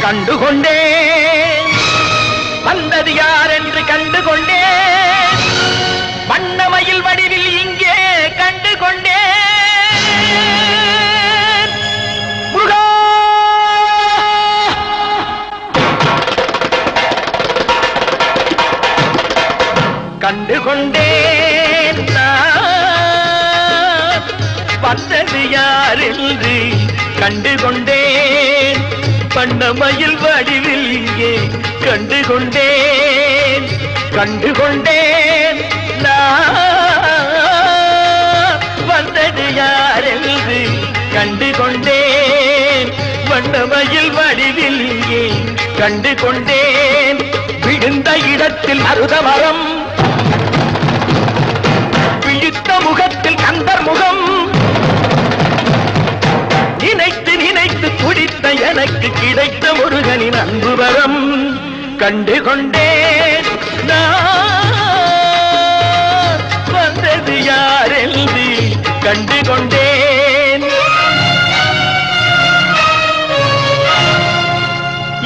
கண்டுகொண்டேன் வந்தது யார் என்று கண்டுகொண்டேன் வண்ணமயில் வடிவில் இங்கே கண்டுகொண்டேன் முருகா கண்டுகொண்டேன் வந்தது யார் என்று கண்டுகொண்டேன் வண்ணமயில் வடிவில் இங்கே கண்டுகொண்டேன் கண்டுகொண்டேன் வந்தது யார் என்று கண்டுகொண்டேன் வண்ணமயில் வடிவில் இங்கே கண்டுகொண்டேன் விழுந்த இடத்தில் மருதமரம் விழித்த முகத்தில் கந்தர் முகம் நினைத்து நினைத்து துடித்த எனக்கு கிடைத்த முருகனின் அன்பு வரம் கண்டுகொண்டேன் வந்தது யார் என்று கண்டுகொண்டேன்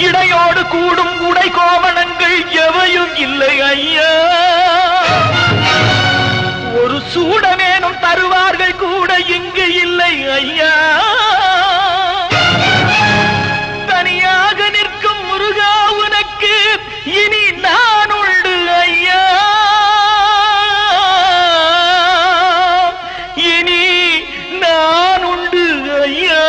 இடையோடு கூடும் உடை கோவணங்கள் எவையும் இல்லை ஐயா ஒரு சூடமேனும் தருவார்கள் கூட இங்கு இல்லை ஐயா தனியாக நிற்கும் முருகா உனக்கு இனி நான் உண்டு ஐயா இனி நான் உண்டு ஐயா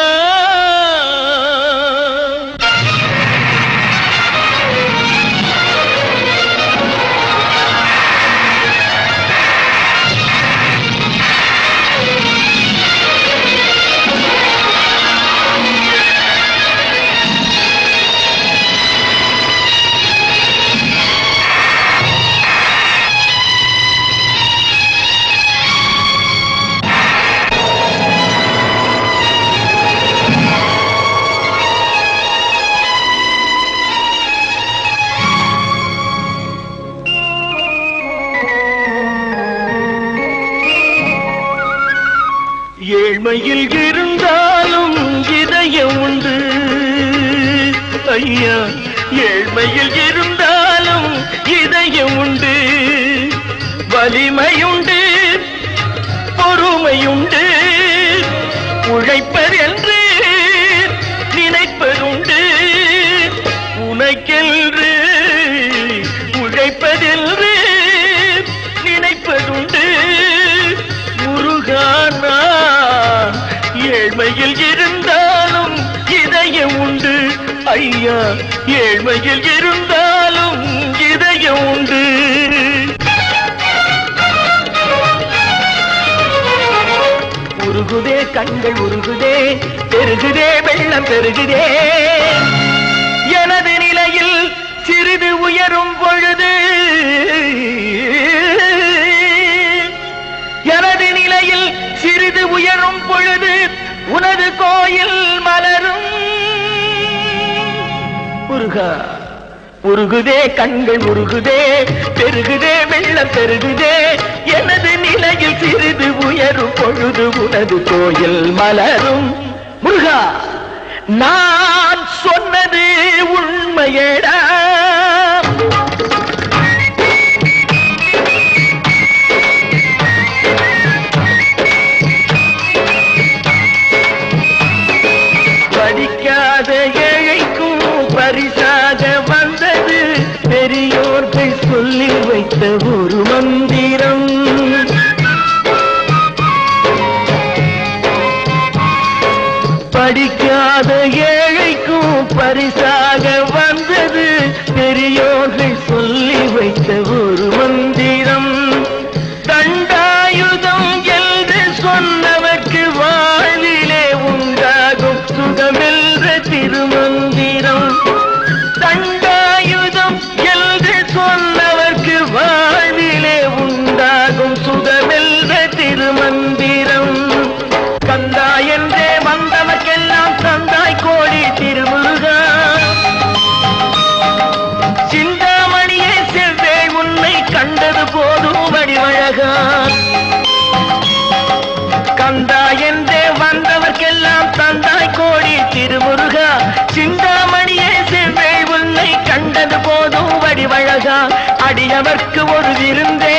ஏழ்மையில் இருந்தாலும் இதயம் உண்டு ஐயா ஏழ்மையில் இருந்தாலும் இதயம் உண்டு வலிமையுண்டு பொறுமையுண்டு உழைப்பதென்று நினைப்பதுண்டு உனக்கென்று உழைப்பதென்று நினைப்பதுண்டு முருகானா ஏழ்மையில் இருந்தாலும் இதயம் உண்டு ஐயா ஏழ்மையில் இருந்தாலும் இதயம் உண்டு உருகுதே கண்கள் உருகுதே பெருகுதே வெள்ளம் பெருகுதே எனது நிலையில் சிறிது உயரும் பொழுது எனது நிலையில் சிறிது உயரும் பொழுது உனது கோயில் மலரும் முருகா உருகுதே கண்கள் உருகுதே பெருகுதே வெள்ளம் பெருகுதே எனது நிலையில் சிறிது உயரும் பொழுது உனது கோயில் மலரும் முருகா நான் சொன்னது உண்மையடா பரிசாக வந்தது பெரியோர்கள் சொல்லி வைத்த ஒரு மந்திரம் படிக்காத ஏழைக்கும் பரிசாக வந்தது பெரியோர்கள் சொல்லி வைத்த ஒரு மந்திரம் தண்டாயுதம் என்று சொன்னவர்க்கு வாழ்விலே உண்டாகும் சுகமென்ற திருமந்திரம் தண்டாயுதம் என்று சொன்னவர்க்கு வாழ்விலே உண்டாகும் சுகமென்ற திருமந்திரம் கந்தா என்றே வந்தவர்க்கெல்லாம் தந்தாய் கோடி திருமுருகா அடியவர்க்கு ஒரு விருந்தே